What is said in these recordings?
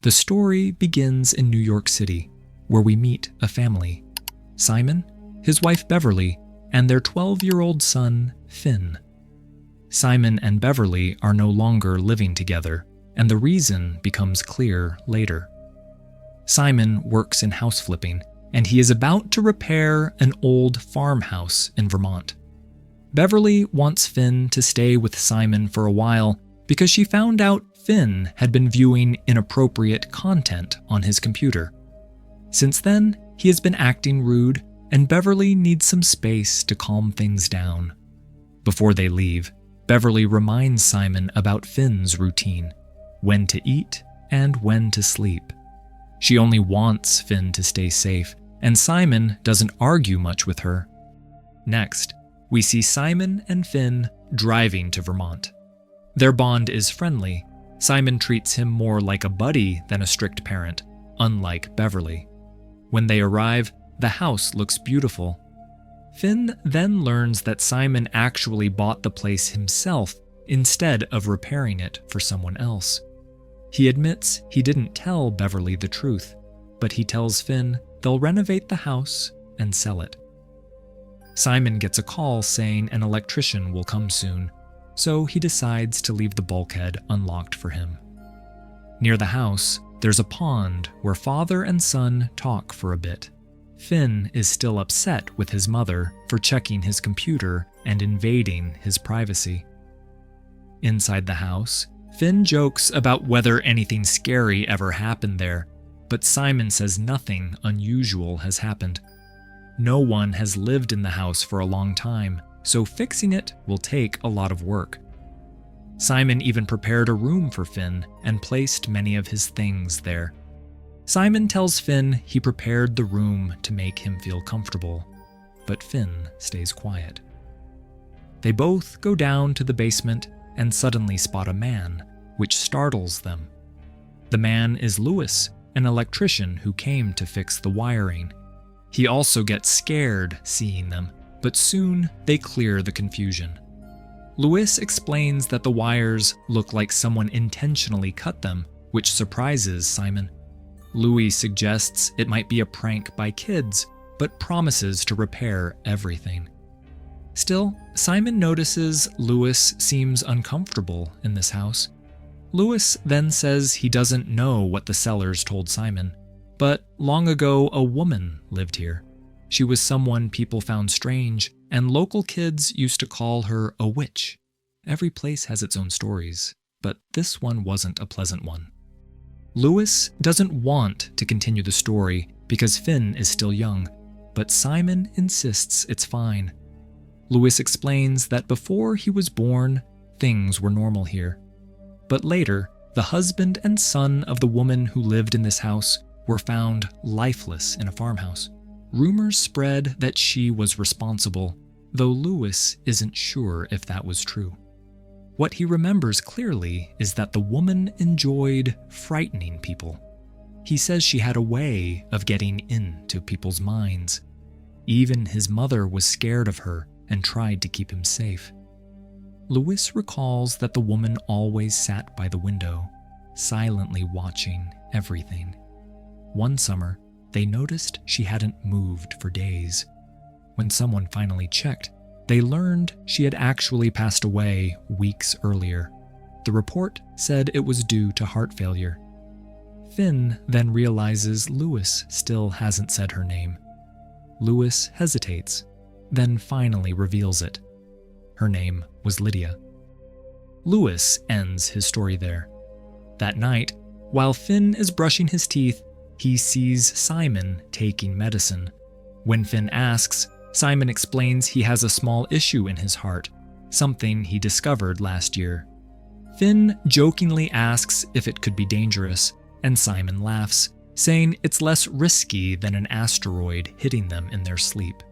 The story begins in New York City, where we meet a family: Simon, his wife Beverly, and their 12-year-old son, Finn. Simon and Beverly are no longer living together, and the reason becomes clear later. Simon works in house flipping, and he is about to repair an old farmhouse in Vermont. Beverly wants Finn to stay with Simon for a while because she found out Finn had been viewing inappropriate content on his computer. Since then, he has been acting rude, and Beverly needs some space to calm things down. Before they leave, Beverly reminds Simon about Finn's routine: when to eat and when to sleep. She only wants Finn to stay safe, and Simon doesn't argue much with her. Next, we see Simon and Finn driving to Vermont. Their bond is friendly. Simon treats him more like a buddy than a strict parent, unlike Beverly. When they arrive, the house looks beautiful. Finn then learns that Simon actually bought the place himself instead of repairing it for someone else. He admits he didn't tell Beverly the truth, but he tells Finn they'll renovate the house and sell it. Simon gets a call saying an electrician will come soon, so he decides to leave the bulkhead unlocked for him. Near the house, there's a pond where father and son talk for a bit. Finn is still upset with his mother for checking his computer and invading his privacy. Inside the house, Finn jokes about whether anything scary ever happened there, but Simon says nothing unusual has happened. No one has lived in the house for a long time, so fixing it will take a lot of work. Simon even prepared a room for Finn and placed many of his things there. Simon tells Finn he prepared the room to make him feel comfortable, but Finn stays quiet. They both go down to the basement and suddenly spot a man, which startles them. The man is Louis, an electrician who came to fix the wiring. He also gets scared seeing them, but soon they clear the confusion. Louis explains that the wires look like someone intentionally cut them, which surprises Simon. Louis suggests it might be a prank by kids, but promises to repair everything. Still, Simon notices Louis seems uncomfortable in this house. Louis then says he doesn't know what the sellers told Simon, but long ago a woman lived here. She was someone people found strange, and local kids used to call her a witch. Every place has its own stories, but this one wasn't a pleasant one. Louis doesn't want to continue the story because Finn is still young, but Simon insists it's fine. Louis explains that before he was born, things were normal here. But later, the husband and son of the woman who lived in this house were found lifeless in a farmhouse. Rumors spread that she was responsible, though Louis isn't sure if that was true. What he remembers clearly is that the woman enjoyed frightening people. He says she had a way of getting into people's minds. Even his mother was scared of her and tried to keep him safe. Louis recalls that the woman always sat by the window, silently watching everything. One summer, they noticed she hadn't moved for days. When someone finally checked, they learned she had actually passed away weeks earlier. The report said it was due to heart failure. Finn then realizes Louis still hasn't said her name. Louis hesitates, then finally reveals it. Her name was Lydia. Louis ends his story there. That night, while Finn is brushing his teeth, he sees Simon taking medicine. When Finn asks, Simon explains he has a small issue in his heart, something he discovered last year. Finn jokingly asks if it could be dangerous, and Simon laughs, saying it's less risky than an asteroid hitting them in their sleep.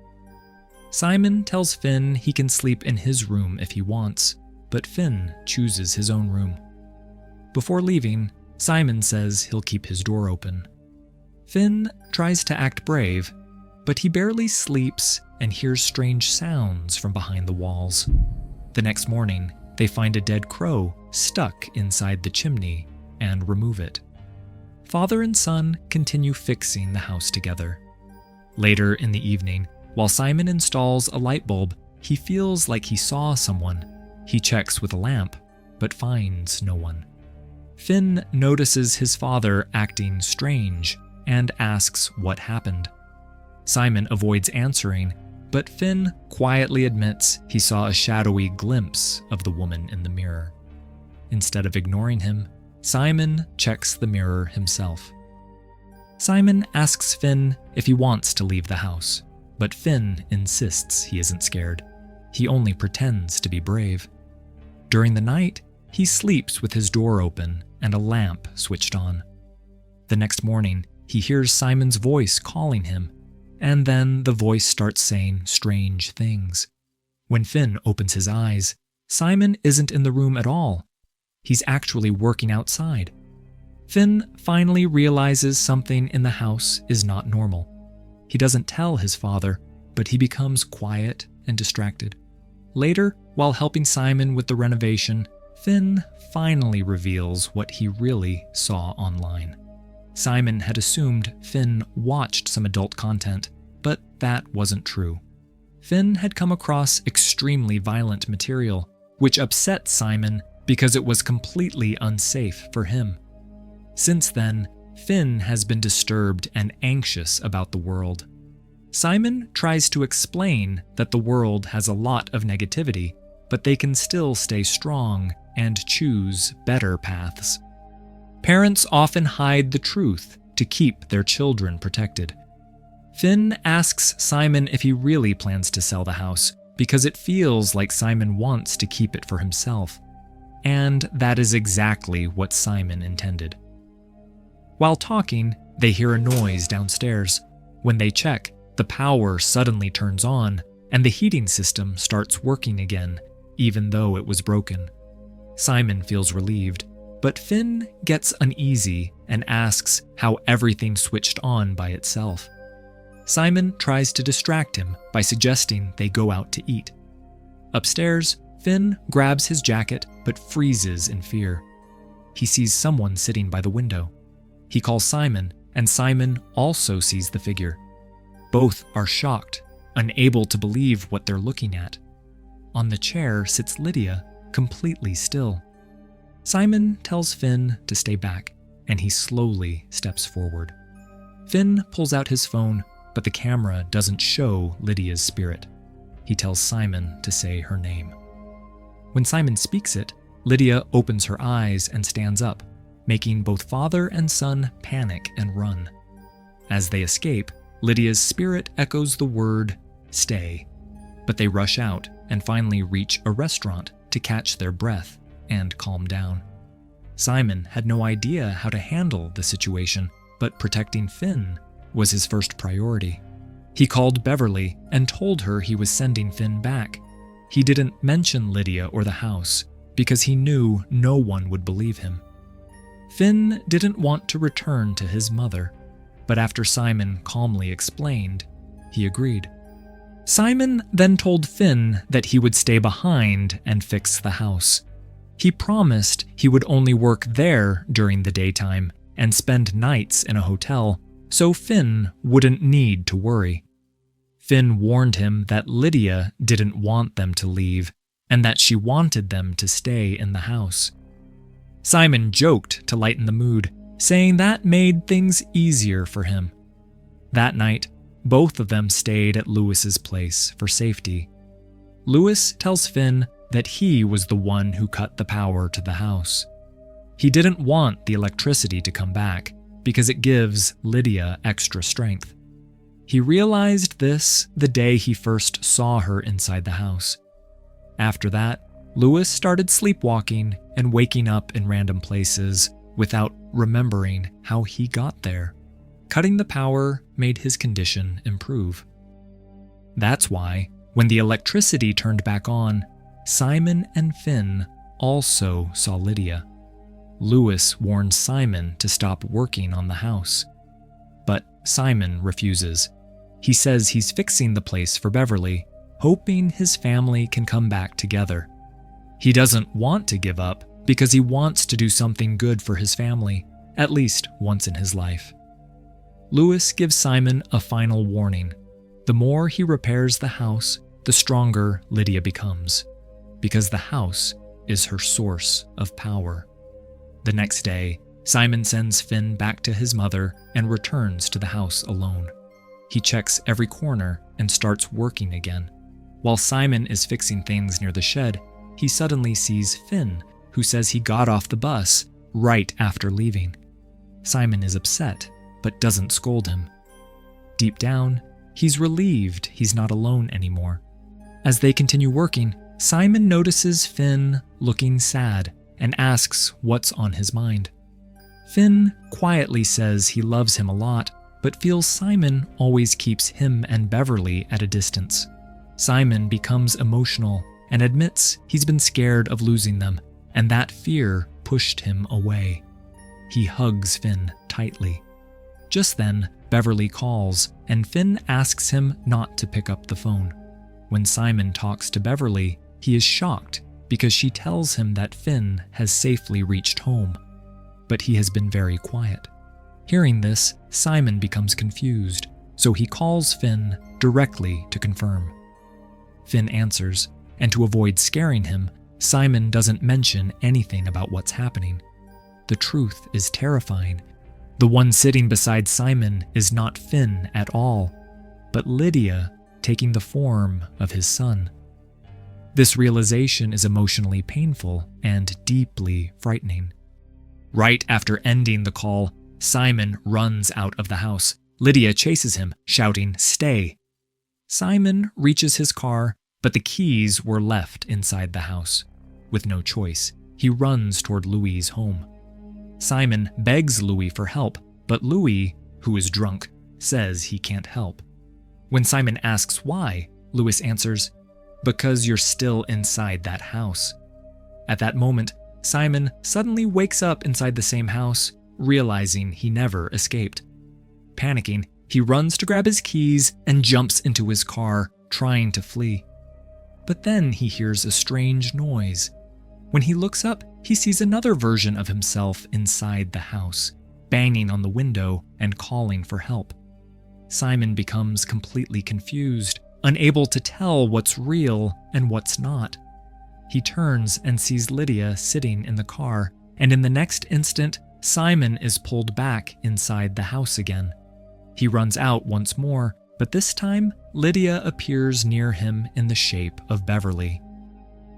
Simon tells Finn he can sleep in his room if he wants, but Finn chooses his own room. Before leaving, Simon says he'll keep his door open. Finn tries to act brave, but he barely sleeps and hears strange sounds from behind the walls. The next morning, they find a dead crow stuck inside the chimney and remove it. father and son continue fixing the house together. Later in the evening, while Simon installs a light bulb, he feels like he saw someone. He checks with a lamp, but finds no one. Finn notices his father acting strange and asks what happened. Simon avoids answering, but Finn quietly admits he saw a shadowy glimpse of the woman in the mirror. Instead of ignoring him, Simon checks the mirror himself. Simon asks Finn if he wants to leave the house, but Finn insists he isn't scared. He only pretends to be brave. During the night, he sleeps with his door open and a lamp switched on. The next morning, he hears Simon's voice calling him, and then the voice starts saying strange things. When Finn opens his eyes, Simon isn't in the room at all. He's actually working outside. Finn finally realizes something in the house is not normal. He doesn't tell his father, but he becomes quiet and distracted. Later, while helping Simon with the renovation, Finn finally reveals what he really saw online. Simon had assumed Finn watched some adult content, but that wasn't true. Finn had come across extremely violent material, which upset Simon because it was completely unsafe for him. Since then, Finn has been disturbed and anxious about the world. Simon tries to explain that the world has a lot of negativity, but they can still stay strong and choose better paths. Parents often hide the truth to keep their children protected. Finn asks Simon if he really plans to sell the house because it feels like Simon wants to keep it for himself. And that is exactly what Simon intended. While talking, they hear a noise downstairs. When they check, the power suddenly turns on and the heating system starts working again, even though it was broken. Simon feels relieved, but Finn gets uneasy and asks how everything switched on by itself. Simon tries to distract him by suggesting they go out to eat. Upstairs, Finn grabs his jacket but freezes in fear. He sees someone sitting by the window. He calls Simon, and Simon also sees the figure. Both are shocked, unable to believe what they're looking at. On the chair sits Lydia, completely still. Simon tells Finn to stay back, and he slowly steps forward. Finn pulls out his phone, but the camera doesn't show Lydia's spirit. He tells Simon to say her name. When Simon speaks it, Lydia opens her eyes and stands up, making both father and son panic and run. As they escape, Lydia's spirit echoes the word, "stay," but they rush out and finally reach a restaurant to catch their breath and calm down. Simon had no idea how to handle the situation, but protecting Finn was his first priority. He called Beverly and told her he was sending Finn back. He didn't mention Lydia or the house because he knew no one would believe him. Finn didn't want to return to his mother, but after Simon calmly explained, he agreed. Simon then told Finn that he would stay behind and fix the house. He promised he would only work there during the daytime and spend nights in a hotel, so Finn wouldn't need to worry. Finn warned him that Lydia didn't want them to leave and that she wanted them to stay in the house. Simon joked to lighten the mood, saying that made things easier for him. That night, both of them stayed at Lewis's place for safety. Lewis tells Finn that he was the one who cut the power to the house. He didn't want the electricity to come back because it gives Lydia extra strength. He realized this the day he first saw her inside the house. After that, Lewis started sleepwalking and waking up in random places without remembering how he got there. Cutting the power made his condition improve. That's why, when the electricity turned back on, Simon and Finn also saw Lydia. Lewis warned Simon to stop working on the house. But Simon refuses. He says he's fixing the place for Beverly, hoping his family can come back together. He doesn't want to give up because he wants to do something good for his family, at least once in his life. Lewis gives Simon a final warning. The more he repairs the house, the stronger Lydia becomes, because the house is her source of power. The next day, Simon sends Finn back to his mother and returns to the house alone. He checks every corner and starts working again. While Simon is fixing things near the shed, he suddenly sees Finn, who says he got off the bus right after leaving. Simon is upset, but doesn't scold him. Deep down, he's relieved he's not alone anymore. As they continue working, Simon notices Finn looking sad and asks what's on his mind. Finn quietly says he loves him a lot, but feels Simon always keeps him and Beverly at a distance. Simon becomes emotional and admits he's been scared of losing them, and that fear pushed him away. He hugs Finn tightly. Just then, Beverly calls, and Finn asks him not to pick up the phone. When Simon talks to Beverly, he is shocked because she tells him that Finn has safely reached home, but he has been very quiet. Hearing this, Simon becomes confused, so he calls Finn directly to confirm. Finn answers, and to avoid scaring him, Simon doesn't mention anything about what's happening. The truth is terrifying. The one sitting beside Simon is not Finn at all, but Lydia taking the form of his son. This realization is emotionally painful and deeply frightening. Right after ending the call, Simon runs out of the house. Lydia chases him, shouting, "Stay!" Simon reaches his car, but the keys were left inside the house. With no choice, he runs toward Louis's home. Simon begs Louis for help, but Louis, who is drunk, says he can't help. When Simon asks why, Louis answers, "Because you're still inside that house." At that moment, Simon suddenly wakes up inside the same house, realizing he never escaped. Panicking, he runs to grab his keys and jumps into his car, trying to flee. But then he hears a strange noise. When he looks up, he sees another version of himself inside the house, banging on the window and calling for help. Simon becomes completely confused, unable to tell what's real and what's not. He turns and sees Lydia sitting in the car, and in the next instant, Simon is pulled back inside the house again. He runs out once more, but this time, Lydia appears near him in the shape of Beverly.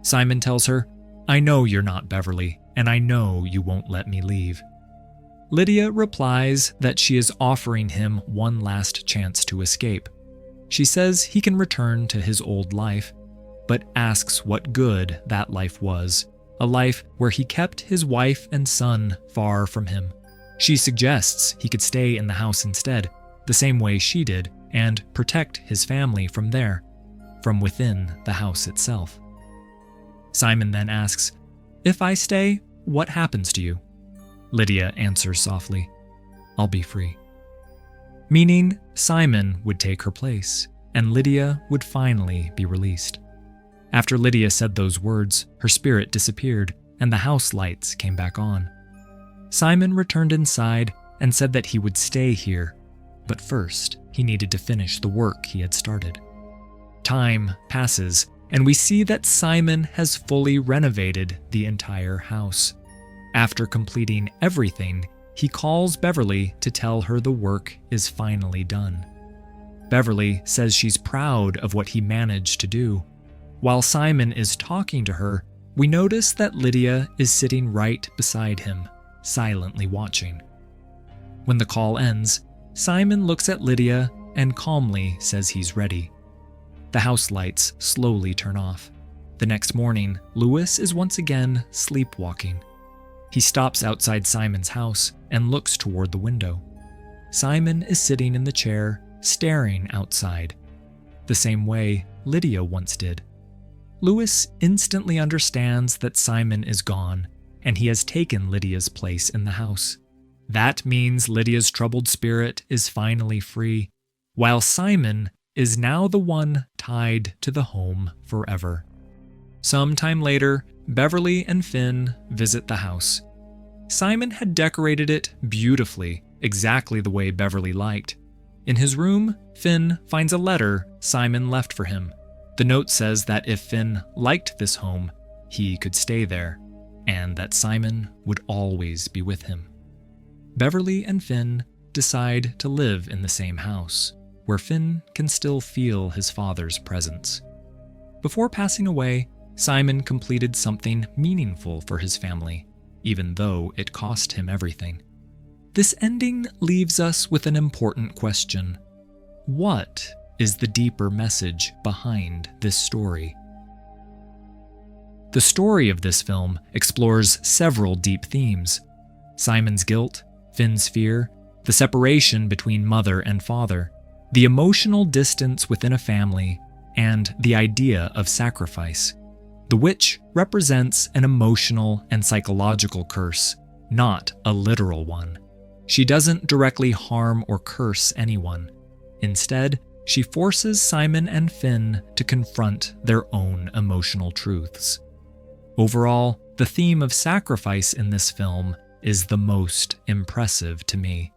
Simon tells her, "I know you're not Beverly, and I know you won't let me leave." Lydia replies that she is offering him one last chance to escape. She says he can return to his old life, but asks what good that life was, a life where he kept his wife and son far from him. She suggests he could stay in the house instead, the same way she did, and protect his family from there, from within the house itself. Simon then asks, "If I stay, what happens to you?" Lydia answers softly, "I'll be free." Meaning Simon would take her place, and Lydia would finally be released. After Lydia said those words, her spirit disappeared, and the house lights came back on. Simon returned inside and said that he would stay here, but first he needed to finish the work he had started. Time passes, and we see that Simon has fully renovated the entire house. After completing everything, he calls Beverly to tell her the work is finally done. Beverly says she's proud of what he managed to do. While Simon is talking to her, we notice that Lydia is sitting right beside him, silently watching. When the call ends, Simon looks at Lydia and calmly says he's ready. The house lights slowly turn off. The next morning, Louis is once again sleepwalking. He stops outside Simon's house and looks toward the window. Simon is sitting in the chair, staring outside, the same way Lydia once did. Louis instantly understands that Simon is gone, and he has taken Lydia's place in the house. That means Lydia's troubled spirit is finally free, while Simon is now the one tied to the home forever. Sometime later, Beverly and Finn visit the house. Simon had decorated it beautifully, exactly the way Beverly liked. In his room, Finn finds a letter Simon left for him. The note says that if Finn liked this home, he could stay there, and that Simon would always be with him. Beverly and Finn decide to live in the same house, where Finn can still feel his father's presence. Before passing away, Simon completed something meaningful for his family, even though it cost him everything. This ending leaves us with an important question. What is the deeper message behind this story? The story of this film explores several deep themes: Simon's guilt, Finn's fear, the separation between mother and father, the emotional distance within a family, and the idea of sacrifice. The witch represents an emotional and psychological curse, not a literal one. She doesn't directly harm or curse anyone. Instead, she forces Simon and Finn to confront their own emotional truths. Overall, the theme of sacrifice in this film is the most impressive to me.